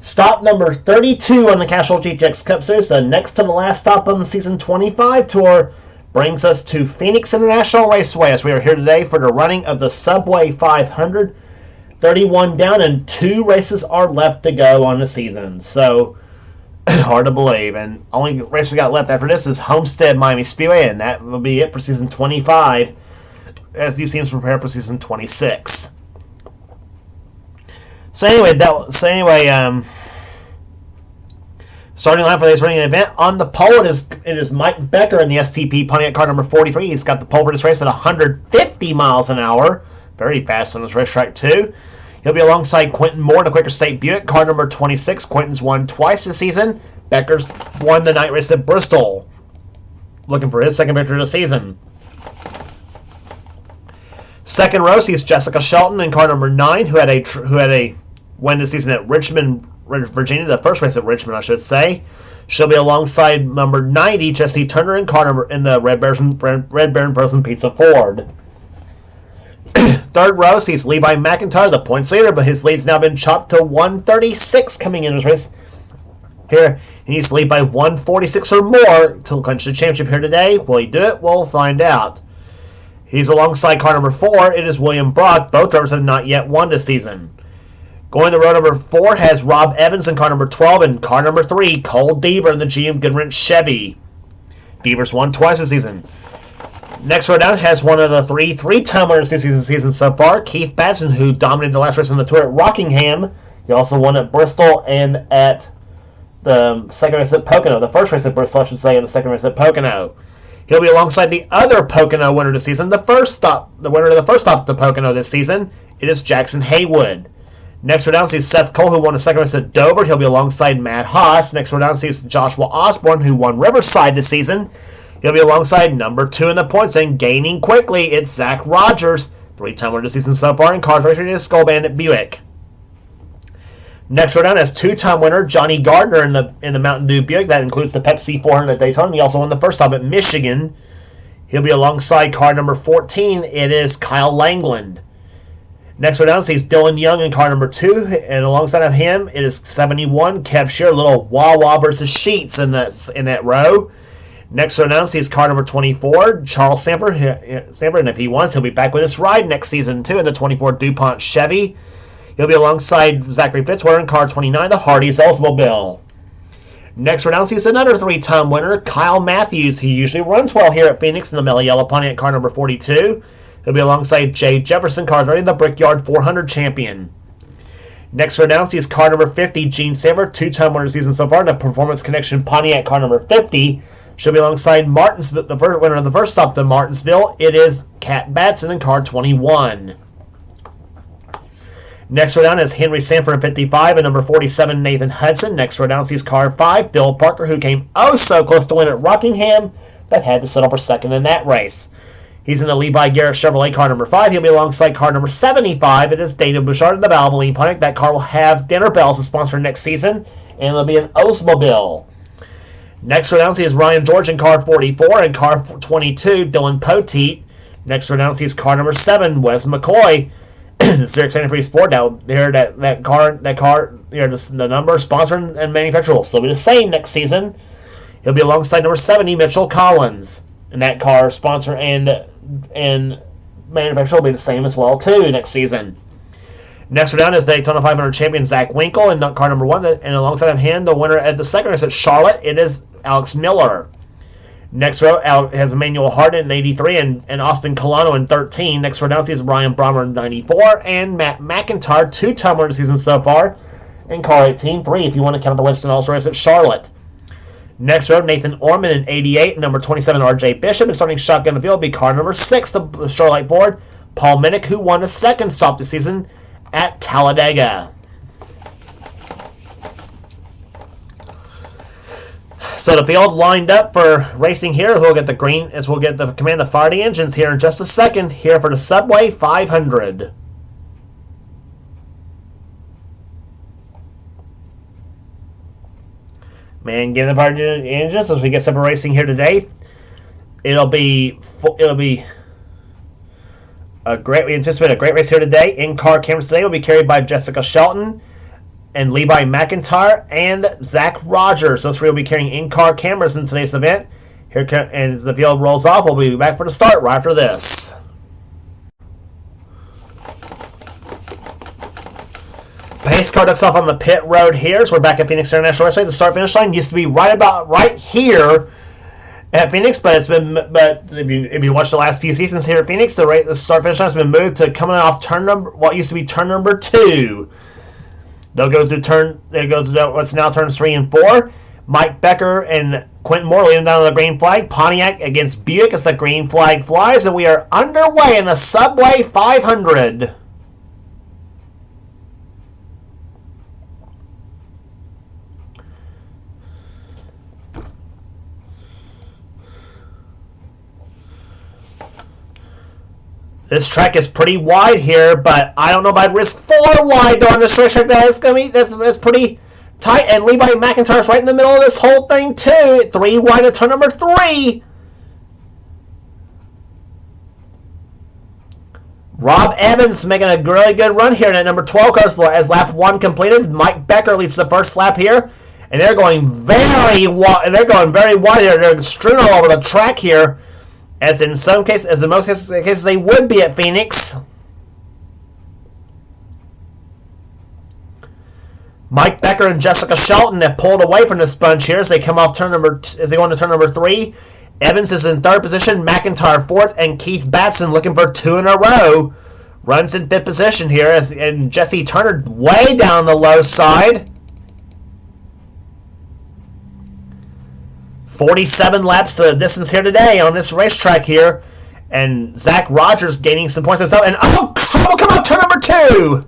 Stop number 32 on the Castrol GTX Cup Series, the next to the last stop on the Season 25 Tour, brings us to Phoenix International Raceway as we are here today for the running of the Subway 500. 31 down and 2 races are left to go on the season. So, hard to believe. And only race we got left after this is Homestead Miami Speedway, and that will be it for Season 25 as these teams prepare for Season 26. So anyway, starting line for this running event on the pole, it is Mike Becker in the STP Pontiac car number 43. He's got the pole for this race at 150 miles an hour, very fast on this racetrack too. He'll be alongside Quentin Moore in the Quaker State Buick car number 26. Quentin's won twice this season. Becker's won the night race at Bristol, looking for his second victory of the season. Second row sees Jessica Shelton in car number 9, who had a win this season at Richmond, Virginia, the first race at Richmond, I should say. She'll be alongside number 90, Jesse Turner, in the Red Baron Frozen Pizza Ford. Third row sees Levi McIntyre, the points leader, but his lead's now been chopped to 136 coming in this race. Here, he needs to lead by 146 or more to clinch the championship here today. Will he do it? We'll find out. He's alongside car number 4. It is William Brock. Both drivers have not yet won this season. Going to row number 4 has Rob Evans in car number 12, and car number 3, Cole Deaver in the GM Goodwrench Chevy. Deaver's won twice this season. Next row down has one of the three-time winners this season so far, Keith Batson, who dominated the last race on the tour at Rockingham. He also won at Bristol and at the second race at Pocono. The first race at Bristol, I should say, and the second race at Pocono. He'll be alongside the other Pocono winner this season, the winner of the first stop at the Pocono this season. It is Jackson Haywood. Next row down sees Seth Cole, who won the second race at Dover. He'll be alongside Matt Haas. Next row down sees Joshua Osborne, who won Riverside this season. He'll be alongside number 2 in the points and gaining quickly. It's Zach Rogers, 3-time winner this season so far in cars racing in Skull Bandit Buick. Next row down has 2-time winner Johnny Gardner in the Mountain Dew Buick. That includes the Pepsi 400 at Daytona. He also won the first stop at Michigan. He'll be alongside car number 14. It is Kyle Langland. Next row down sees Dylan Young in car number 2, and alongside of him it is 71 Kev Shear, little Wawa versus Sheets in that row. Next row down sees car number 24 Charles Sanford, and if he wants, he'll be back with us ride next season too in the 24 DuPont Chevy. He'll be alongside Zachary Fitzwater in car 29, the Hardee's Oldsmobile. Next row down sees another 3-time winner, Kyle Matthews. He usually runs well here at Phoenix in the Mellow Yellow Pontiac car number 42. He'll be alongside Jay Jefferson, car 30, the Brickyard 400 champion. Next row down sees car number 50, Gene Saber, 2-time winner season so far in the Performance Connection Pontiac car number 50. She'll be alongside Martinsville, the winner of the first stop to Martinsville. It is Kat Batson in car 21. Next row down is Henry Sanford in 55 and number 47 Nathan Hudson. Next row down sees car 5 Phil Parker, who came oh so close to win at Rockingham, but had to settle for second in that race. He's in the Levi Garrett Chevrolet car number 5. He'll be alongside car number 75. It is David Bouchard in the Valvoline Pontiac. That car will have Dinner Bells as sponsor next season, and it'll be an Oldsmobile. Next row down sees Ryan George in car 44 and car 22 Dylan Poteet. Next row down sees car number 7 Wes McCoy. The Xerox Antifreeze Ford. Now there, that car, the number, sponsor, and manufacturer will still be the same next season. He'll be alongside number 70 Mitchell Collins, and that car, sponsor, and manufacturer will be the same as well too next season. Next row down is the Daytona 500 champion Zach Winkle in car number 1, and alongside of him, the winner at the second race at Charlotte, it is Alex Miller. Next row has Emmanuel Hardin in 83 and Austin Colano in 13. Next row down sees Ryan Brommer in 94 and Matt McIntyre, 2-time winner season so far, in car 18, 3 if you want to count the Winston also race at Charlotte. Next row, Nathan Orman in 88 and number 27 RJ Bishop, and starting shotgun in the field will be car number 6, the Starlight Ford, Paul Minnick, who won the second stop this season at Talladega. So the field lined up for racing here. We'll get the green as we'll get the command to fire the engines here in just a second. Here for the Subway 500. Man, give the fire engines as we get some racing here today. It'll be a great. We anticipate a great race here today. In-car cameras today will be carried by Jessica Shelton. and Levi McIntyre and Zach Rogers. Those three will be carrying in-car cameras in today's event. And as the field rolls off, we'll be back for the start right after this. Pace car ducks off on the pit road here. So we're back at Phoenix International Raceway. The start-finish line used to be right here at Phoenix, but if you watch the last few seasons here at Phoenix, the start-finish line has been moved to coming off what used to be turn number 2. They'll go through what's now turns 3 and 4. Mike Becker and Quentin Moore leading down on the green flag. Pontiac against Buick as the green flag flies, and we are underway in the Subway 500. This track is pretty wide here, but I don't know if I'd risk 4 wide on this racetrack. That's pretty tight, and Levi McIntyre's right in the middle of this whole thing too. 3 wide at turn number 3. Rob Evans making a really good run here in that number 12 car as lap 1 completed. Mike Becker leads the first lap here, and they're going very wide. Here. They're strewn all over the track here. As in most cases they would be at Phoenix. Mike Becker and Jessica Shelton have pulled away from this bunch here as they come off as they go into turn number 3. Evans is in 3rd position, McIntyre 4th, and Keith Batson looking for 2 in a row. Runs in 5th position here and Jesse Turner way down the low side. 47 laps to the distance here today on this racetrack here. And Zach Rogers gaining some points himself. And trouble come out turn number 2.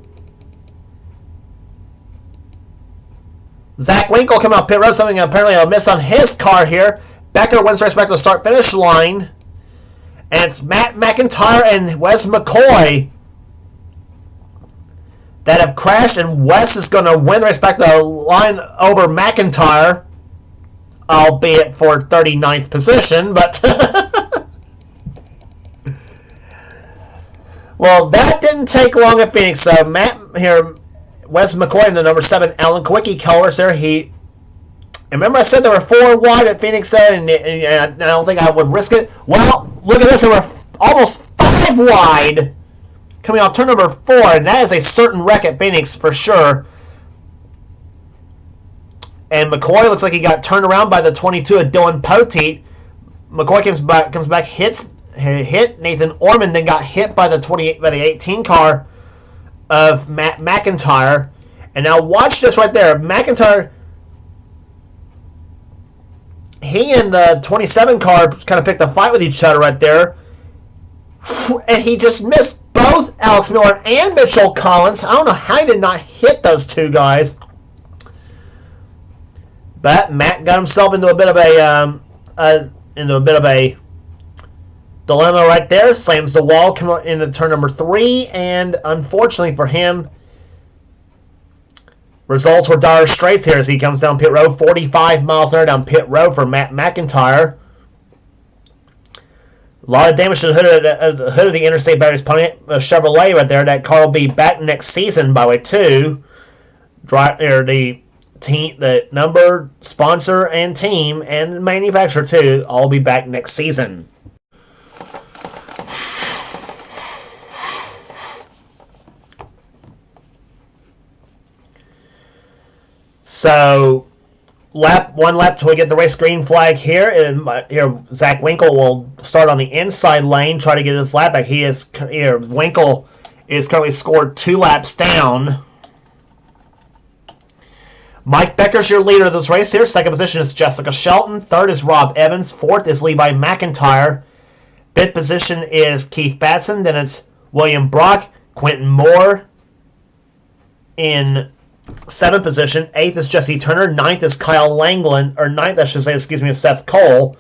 Zach Winkle coming out pit road. Something apparently a miss on his car here. Becker wins the race back to the start-finish line. And it's Matt McIntyre and Wes McCoy that have crashed. And Wes is going to win the race back to the line over McIntyre. Albeit for 39th position, but well, that didn't take long at Phoenix. So Matt here, Wes McCoy in the number 7 Alan Kwiecki colors there. Remember I said there were 4 wide at Phoenix, and I don't think I would risk it. Well, look at this, there were almost 5 wide coming off turn number 4, and that is a certain wreck at Phoenix for sure. And McCoy looks like he got turned around by the 22 of Dylan Poteet. McCoy comes back, hit Nathan Orman, then got hit by the 18 car of Matt McIntyre. And now watch this right there. McIntyre, he and the 27 car kind of picked a fight with each other right there. And he just missed both Alex Miller and Mitchell Collins. I don't know how he did not hit those 2 guys. But Matt got himself into a bit of a dilemma right there. Slams the wall, coming into turn number 3, and unfortunately for him, results were dire straits here as he comes down pit road. 45 miles an hour down pit road for Matt McIntyre. A lot of damage to the hood of the Interstate Batteries Chevrolet right there. That car will be back next season, by the way, too. The number, sponsor, and team, and manufacturer too, all be back next season. So, one lap till we get the race green flag here, and here Zach Winkle will start on the inside lane, try to get his lap back. Winkle is currently scored 2 laps down. Mike Becker's your leader of this race here. 2nd position is Jessica Shelton. 3rd is Rob Evans. 4th is Levi McIntyre. 5th position is Keith Batson. Then it's William Brock, Quentin Moore in 7th position. 8th is Jesse Turner. 9th is Kyle Langland. Or 9th, I should say, is Seth Cole.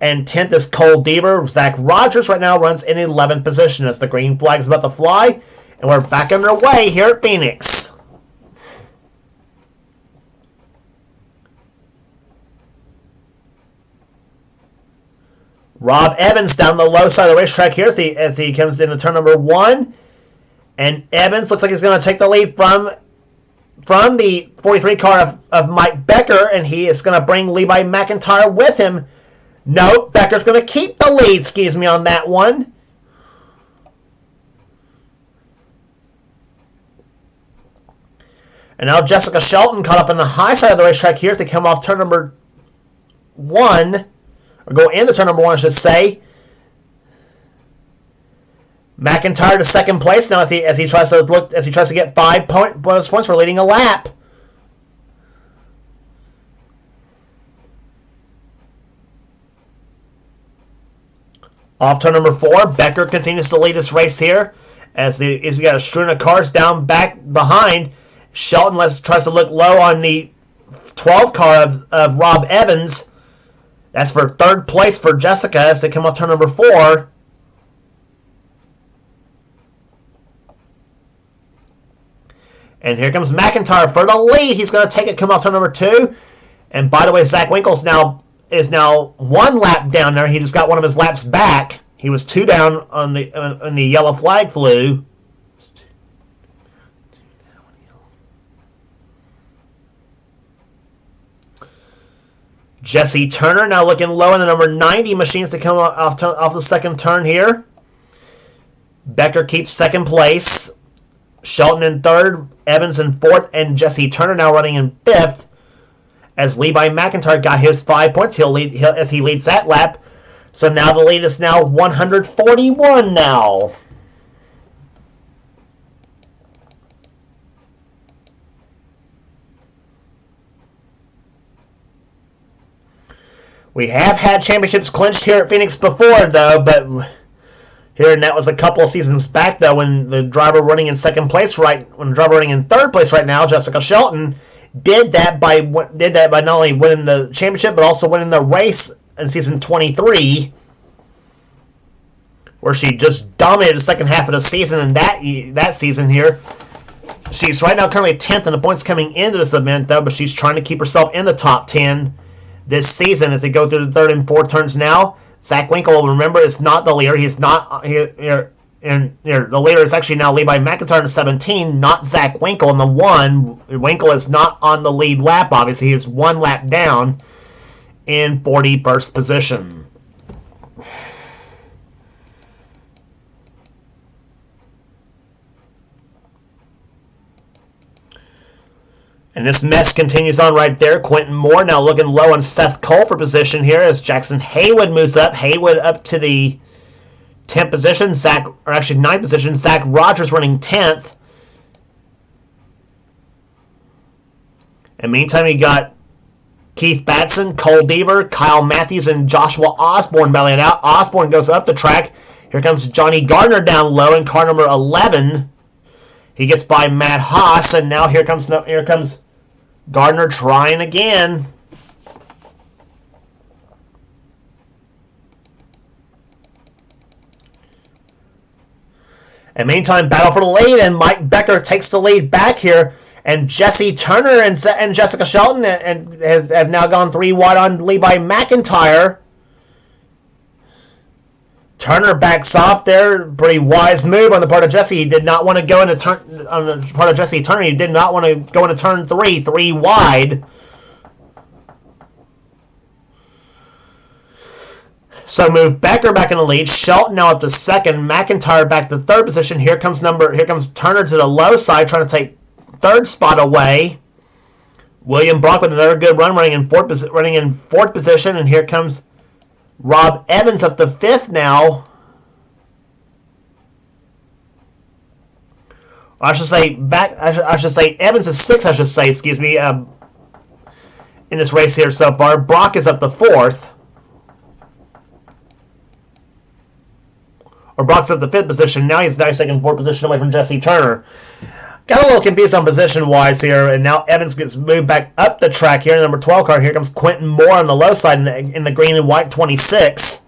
And 10th is Cole Deaver. Zach Rogers right now runs in 11th position as the green flag is about to fly. And we're back underway here at Phoenix. Rob Evans down the low side of the racetrack here as he comes into turn number 1. And Evans looks like he's going to take the lead from from the 43 car of Mike Becker, and he is going to bring Levi McIntyre with him. No, Becker's going to keep the lead, excuse me, on that one. And now Jessica Shelton caught up on the high side of the racetrack here as they come off turn number 1, or go into turn number 1, I should say. McIntyre to second place now as he tries to get 5 bonus points for leading a lap. Off turn number 4, Becker continues to lead this race here as he's got a strewn of cars down back behind. Shelton tries to look low on the 12 car of Rob Evans. That's for third place for Jessica as they come off turn number 4. And here comes McIntyre for the lead. He's going to take it, come off turn number 2. And by the way, Zach Winkles is now 1 lap down there. He just got one of his laps back. He was 2 down on the yellow flag flew. Jesse Turner now looking low in the number 90 machines to come off the second turn here. Becker keeps second place. Shelton in third, Evans in fourth, and Jesse Turner now running in fifth. As Levi McIntyre got his 5 points, as he leads that lap. So now the lead is now 141 now. We have had championships clinched here at Phoenix before, though, but here, and that was a couple of seasons back, though, when the driver running in third place right now, Jessica Shelton, did that by not only winning the championship but also winning the race in season 23, where she just dominated the second half of the season. And that season here, she's right now currently 10th in the points coming into this event, though, but she's trying to keep herself in the top 10 this season as they go through the third and fourth turns now. Zach Winkle, remember, is not the leader. He's not here. And the leader is actually now Levi McIntyre in 17, not Zach Winkle in the 1. Winkle is not on the lead lap, obviously. He is 1 lap down in 41st position. And this mess continues on right there. Quentin Moore now looking low on Seth Cole for position here as Jackson Haywood moves up. Haywood up to the 10th position. 9th position. Zach Rogers running 10th. And meantime, you got Keith Batson, Cole Deaver, Kyle Matthews, and Joshua Osborne battling it out. Osborne goes up the track. Here comes Johnny Gardner down low in car number 11. He gets by Matt Haas, and now here comes Gardner trying again. And meantime, battle for the lead, and Mike Becker takes the lead back here. And Jesse Turner and Jessica Shelton have now gone 3 wide on Levi McIntyre. Turner backs off there. Pretty wise move on the part of Jesse. He did not want to go into turn on the part of Jesse Turner. He did not want to go into turn 3 wide. So move Becker back in the lead. Shelton now up to second. McIntyre back to third position. Here comes Turner to the low side, trying to take third spot away. William Brock with another good run, running in fourth position, and here comes Rob Evans up to fifth now. I should say Evans is sixth. Excuse me. In this race here so far, Brock is up to fourth. Or Brock's up to fifth position. Now he's taking fourth position away from Jesse Turner. Got a little confused on position-wise here, and now Evans gets moved back up the track here in the number 12 car. Here comes Quentin Moore on the low side in the green and white 26.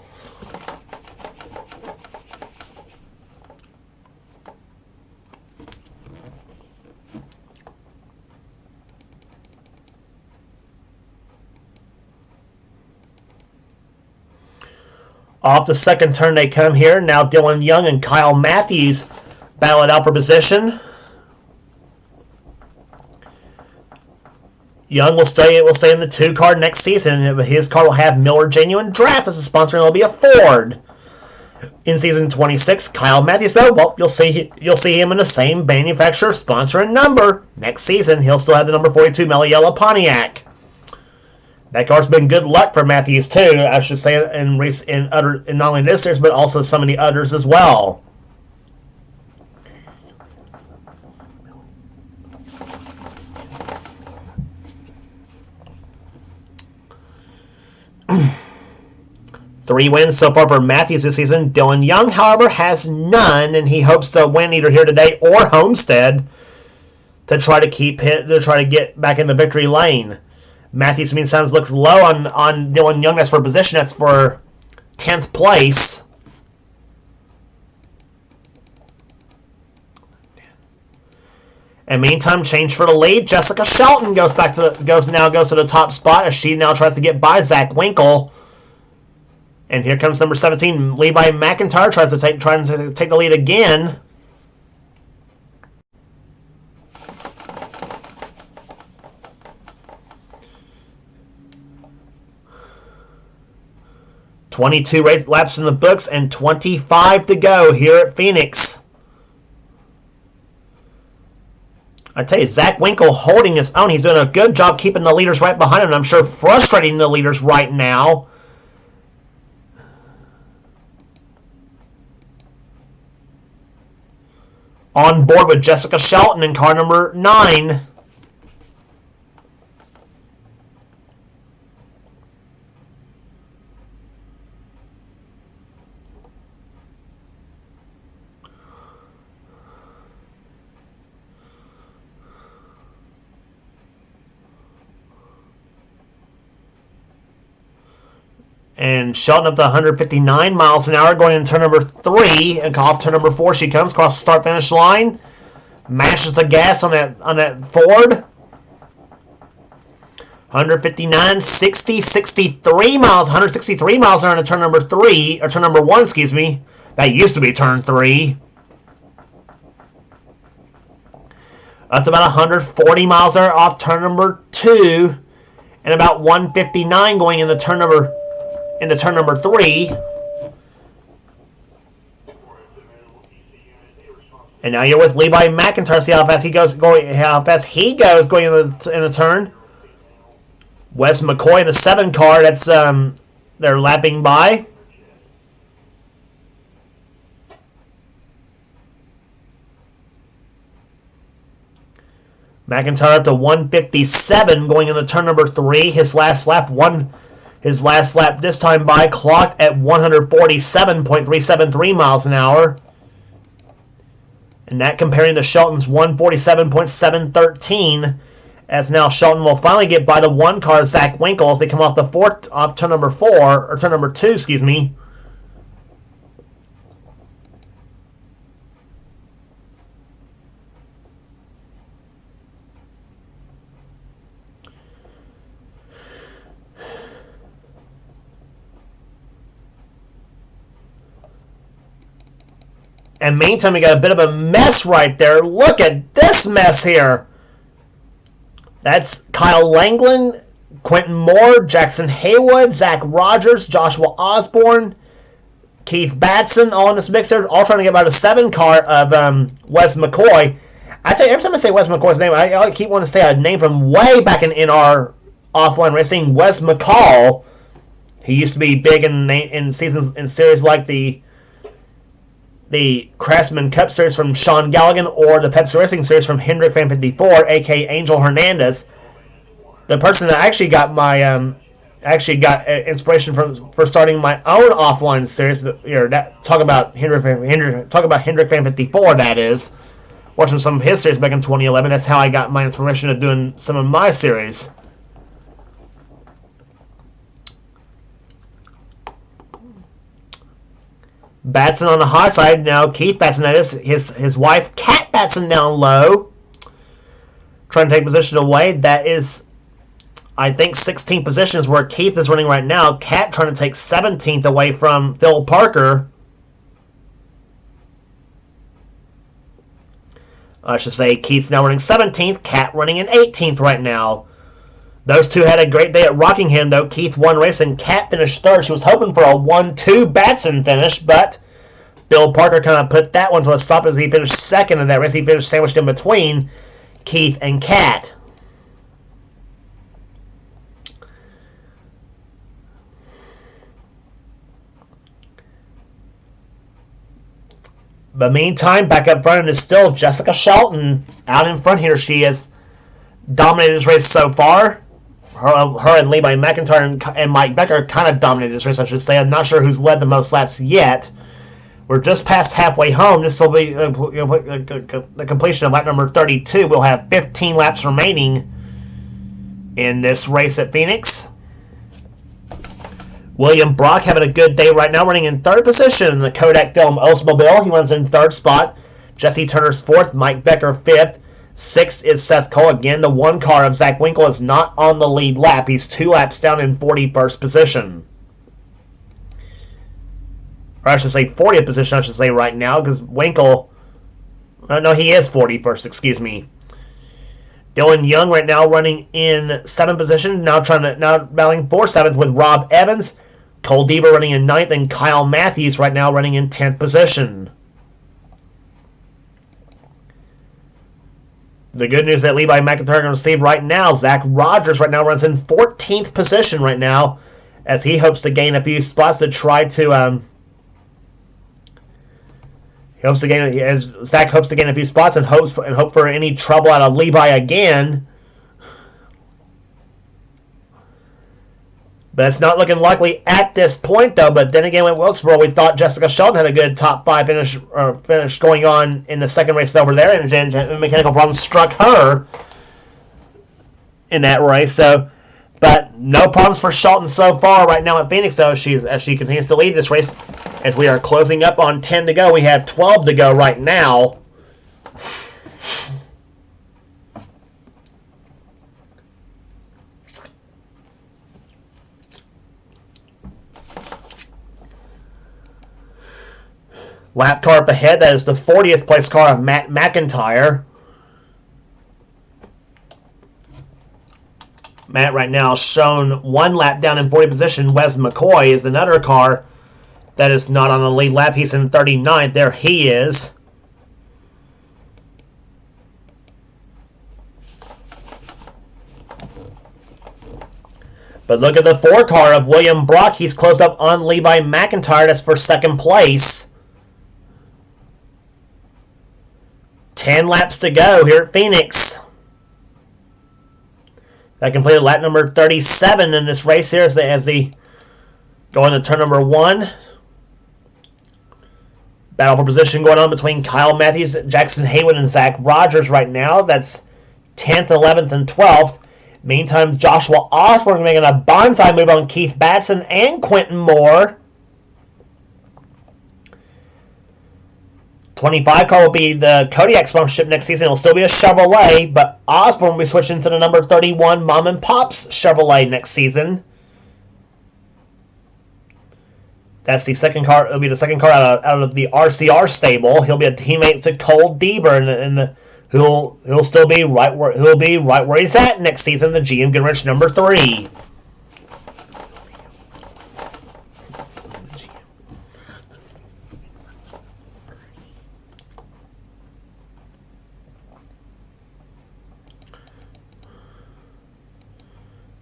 Off the second turn they come here. Now Dylan Young and Kyle Matthews battle it out for position. Young will stay in the 2 card next season. His card will have Miller Genuine Draft as a sponsor, and it'll be a Ford. In season 26, Kyle Matthews, though, well, you'll see him in the same manufacturer, sponsor, and number. Next season, he'll still have the number 42 Mellow Yellow Pontiac. That car's been good luck for Matthews, too, I should say, in not only this series, but also some of the others as well. Three wins so far for Matthews this season. Dylan Young, however, has none, and he hopes to win either here today or Homestead to try to get back in the victory lane. Matthews sometimes looks low on Dylan Young. That's for position. That's for 10th place. And meantime, change for the lead. Jessica Shelton goes to the top spot as she now tries to get by Zach Winkle. And here comes number 17, Levi McIntyre, trying to take the lead again. "22 race laps in the books and 25 to go here at Phoenix." I tell you, Zach Winkle holding his own. He's doing a good job keeping the leaders right behind him, and I'm sure frustrating the leaders right now. On board with Jessica Shelton in car number 9. And Shelton up to 159 miles an hour going into turn number 3. And off turn number 4 she comes across the start-finish line. Mashes the gas on that Ford. 159, 60, 63 miles. 163 miles an hour into turn number 3. Or turn number 1, excuse me. That used to be turn 3. Up to about 140 miles an hour off turn number 2. And about 159 going into turn number 3. And now you're with Levi McIntyre. See how fast he goes going in the turn. Wes McCoy in the 7 car. That's they're lapping by. McIntyre up to 157 going into turn number 3. His last lap this time by clocked at 147.373 miles an hour. And that comparing to Shelton's 147.713. As now Shelton will finally get by the 1 car, Zach Winkle, as they come off turn number 4, or turn number 2, excuse me. And meantime, we got a bit of a mess right there. Look at this mess here. That's Kyle Langland, Quentin Moore, Jackson Haywood, Zach Rogers, Joshua Osborne, Keith Batson, all in this mix there, all trying to get about a 7 car of Wes McCoy. I tell you, every time I say Wes McCoy's name, I keep wanting to say a name from way back in our offline racing, Wes McCall. He used to be big in series like the Craftsman Cup Series from Sean Galligan or the Pepsi Racing Series from Hendrick Fan 54, aka Angel Hernandez. The person that actually got my inspiration for starting my own offline series. Talk about Hendrick Fan 54. That is watching some of his series back in 2011. That's how I got my inspiration of doing some of my series. Batson on the high side now. Keith Batson, that is his wife, Kat Batson, down low, trying to take position away. That is, I think, 16 positions where Keith is running right now. Kat trying to take 17th away from Phil Parker. I should say Keith's now running 17th. Kat running in 18th right now. Those two had a great day at Rockingham, though. Keith won race and Kat finished third. She was hoping for a 1-2 Batson finish, but Bill Parker kind of put that one to a stop as he finished second in that race. He finished sandwiched in between Keith and Kat. But meantime, back up front is still Jessica Shelton out in front here. She has dominated this race so far. Her and Levi McIntyre and Mike Becker kind of dominated this race, I should say. I'm not sure who's led the most laps yet. We're just past halfway home. This will be the completion of lap number 32. We'll have 15 laps remaining in this race at Phoenix. William Brock having a good day right now, running in third position in the Kodak Film Oldsmobile. He runs in third spot. Jesse Turner's fourth, Mike Becker fifth. Sixth is Seth Cole. Again, the one car of Zach Winkle is not on the lead lap. He's 2 laps down in 41st position. Or I should say 40th position, I should say right now, because Winkle... no, he is 41st, excuse me. Dylan Young right now running in 7th position, now battling for 7th with Rob Evans. Cole Deaver running in 9th, and Kyle Matthews right now running in 10th position. The good news that Levi McIntyre going to receive right now, Zach Rogers right now runs in 14th position right now, as he hopes to gain a few spots to try to Zach hopes to gain a few spots and hope for any trouble out of Levi again. But it's not looking likely at this point, though. But then again, with Wilkesboro, we thought Jessica Shelton had a good top 5 finish going on in the second race over there, and mechanical problems struck her in that race. But no problems for Shelton so far right now at Phoenix, though, as she continues to lead this race. As we are closing up on 10 to go, we have 12 to go right now. Lap car up ahead, that is the 40th place car of Matt McIntyre. Matt right now shown 1 lap down in 40th position. Wes McCoy is another car that is not on the lead lap. He's in 39th. There he is. But look at the 4 car of William Brock. He's closed up on Levi McIntyre. That's for second place. 10 laps to go here at Phoenix. That completed lap number 37 in this race here as they go into turn number 1. Battle for position going on between Kyle Matthews, Jackson Haywood, and Zach Rogers right now. That's 10th, 11th, and 12th. Meantime, Joshua Osborne making a bonsai move on Keith Batson and Quentin Moore. 25 car will be the Kodiak sponsorship next season. It'll still be a Chevrolet, but Osborne will be switching to the number 31 Mom and Pop's Chevrolet next season. That's the second car. It'll be the second car out of the RCR stable. He'll be a teammate to Cole Deaver, and he'll still be right where he's at next season. The GM Goodrich number 3.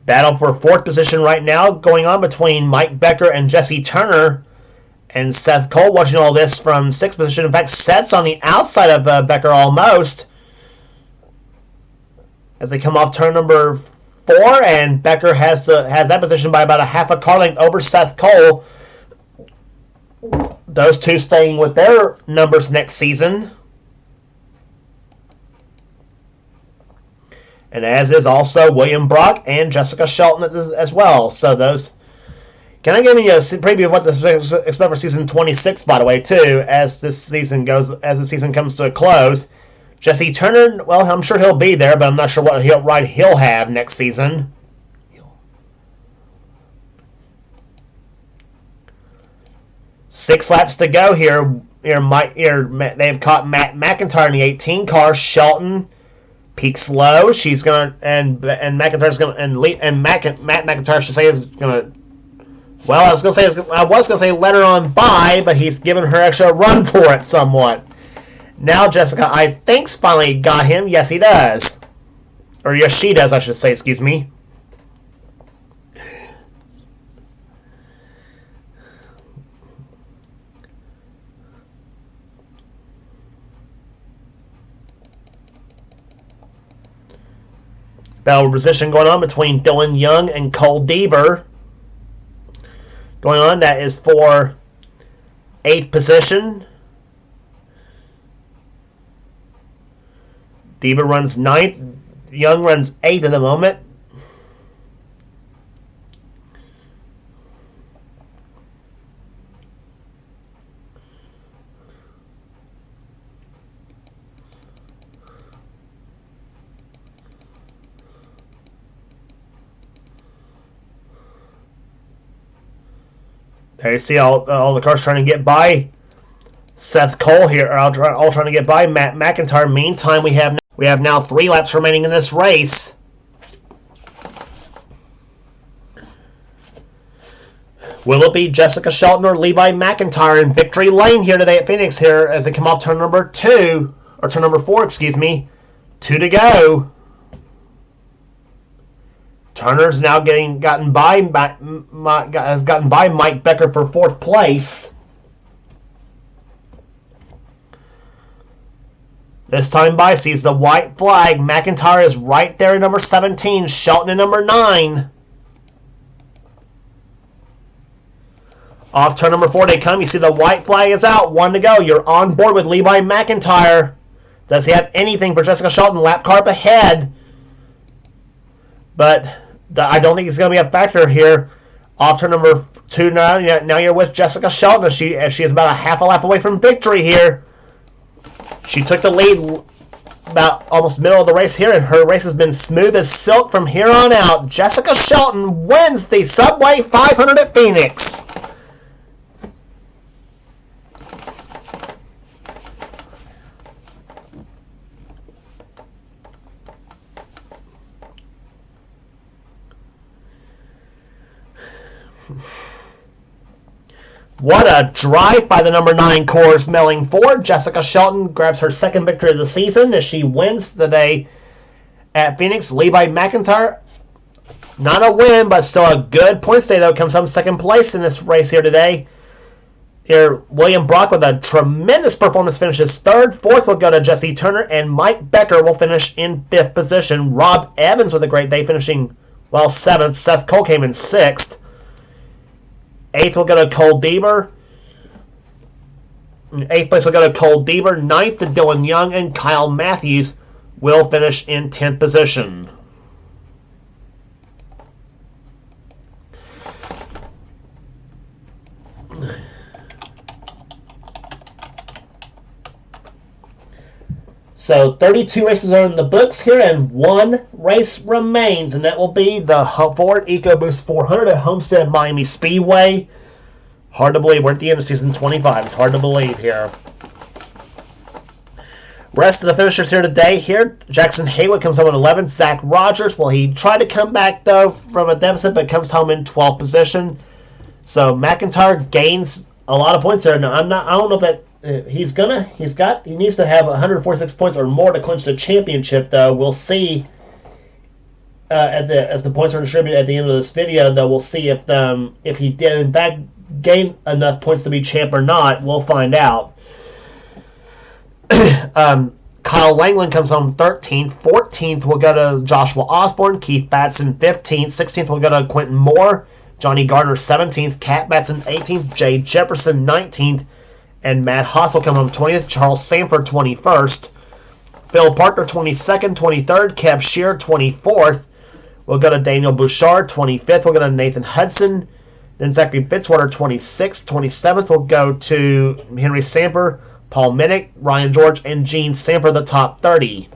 Battle for 4th position right now going on between Mike Becker and Jesse Turner and Seth Cole. Watching all this from 6th position. In fact, Seth's on the outside of Becker almost as they come off turn number 4, and Becker has that position by about a half a car length over Seth Cole. Those two staying with their numbers next season. And as is also William Brock and Jessica Shelton as well. So those... Can I give you a preview of what to expect for season 26, by the way, too, as the season comes to a close? Jesse Turner, well, I'm sure he'll be there, but I'm not sure what ride he'll have next season. 6 laps to go here. They've caught Matt McIntyre in the 18 car. Shelton, Peaks low. She's gonna and McIntyre's gonna Matt McIntyre should say is gonna. Well, I was gonna say let her on by, but he's giving her extra run for it somewhat. Now Jessica, I think, finally got him. Yes, he does, or yes, she does. I should say. Excuse me. Battle position going on between Dylan Young and Cole Deaver. Going on, that is for 8th position. Deaver runs 9th. Young runs 8th at the moment. There you see all the cars trying to get by Seth Cole here, all trying to get by Matt McIntyre. Meantime, we have now 3 laps remaining in this race. Will it be Jessica Shelton or Levi McIntyre in victory lane here today at Phoenix here as they come off turn number 4, excuse me. 2 to go. Turner's now gotten by Mike Becker for 4th place. This time by sees the white flag. McIntyre is right there in number 17. Shelton in number 9. Off turn number 4 they come. You see the white flag is out. 1 to go. You're on board with Levi McIntyre. Does he have anything for Jessica Shelton? Lap car up ahead. But I don't think it's going to be a factor here. Off turn number 2 now. Now you're with Jessica Shelton as she is about a half a lap away from victory here. She took the lead about almost middle of the race here, and her race has been smooth as silk from here on out. Jessica Shelton wins the Subway 500 at Phoenix. What a drive by the number 9 Coors Melling Ford. Jessica Shelton grabs her 2nd victory of the season as she wins the day at Phoenix. Levi McIntyre, not a win, but still a good points day, though. Comes home 2nd place in this race here today. Here, William Brock with a tremendous performance finishes 3rd. 4th will go to Jesse Turner, and Mike Becker will finish in 5th position. Rob Evans with a great day finishing, 7th. Seth Cole came in 6th. 8th will go to Cole Deaver. 8th place will go to Cole Deaver. 9th to Dylan Young, and Kyle Matthews will finish in 10th position. So 32 races are in the books here, and 1 race remains, and that will be the Ford EcoBoost 400 at Homestead Miami Speedway. Hard to believe we're at the end of season 25. It's hard to believe here. Rest of the finishers here today. Here, Jackson Haywood comes home in 11th. Zach Rogers, well, he tried to come back though from a deficit, but comes home in 12th position. So McIntyre gains a lot of points there. Now I don't know if that. He needs to have 146 points or more to clinch the championship, though. We'll see as the points are distributed at the end of this video, though. We'll see if he did in fact gain enough points to be champ or not. We'll find out. Kyle Langland comes home 13th. 14th will go to Joshua Osborne. Keith Batson 15th. 16th will go to Quentin Moore. Johnny Gardner 17th. Kat Batson 18th. Jay Jefferson 19th. And Matt Haas will come home 20th. Charles Sanford 21st. Phil Parker 22nd. 23rd. Kev Shear 24th. We'll go to Daniel Bouchard 25th. We'll go to Nathan Hudson. Then Zachary Fitzwater 26th. 27th will go to Henry Sanford, Paul Minnick, Ryan George, and Gene Sanford, the top 30.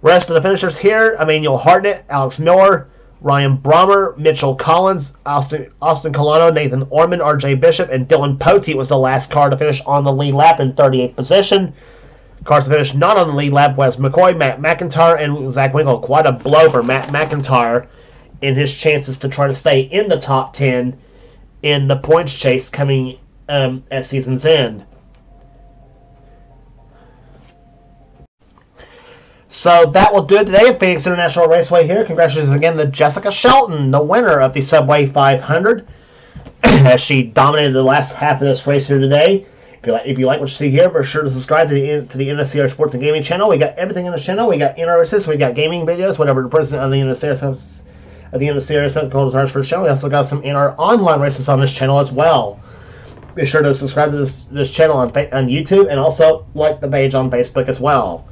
Rest of the finishers here: Emmanuel Hartnett, Alex Miller, Ryan Brommer, Mitchell Collins, Austin Colano, Nathan Orman, RJ Bishop, and Dylan Poteet was the last car to finish on the lead lap in 38th position. Cars finished not on the lead lap was McCoy, Matt McIntyre, and Zach Winkle. Quite a blow for Matt McIntyre in his chances to try to stay in the top 10 in the points chase coming at season's end. So that will do it today at Phoenix International Raceway here. Congratulations again to Jessica Shelton, the winner of the Subway 500, as she dominated the last half of this race here today. If you like what you see here, be sure to subscribe to the NNSCRA Sports and Gaming channel. We got everything in the channel. We got NRSs, we got gaming videos, whatever the person on the NNSCRA calls for the channel. We also got some in our online races on this channel as well. Be sure to subscribe to this channel on YouTube, and also like the page on Facebook as well.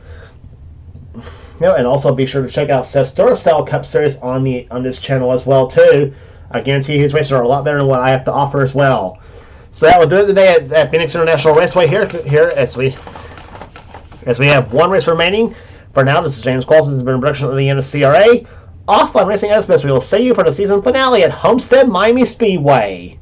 And also be sure to check out Seth's Duracell Cup Series on this channel as well too. I guarantee his races are a lot better than what I have to offer as well. So that will do it today at Phoenix International Raceway here as we have one race remaining. For now, this is James Qualls. This has been a production of the NNSCRA. Offline Racing Express. We will see you for the season finale at Homestead Miami Speedway.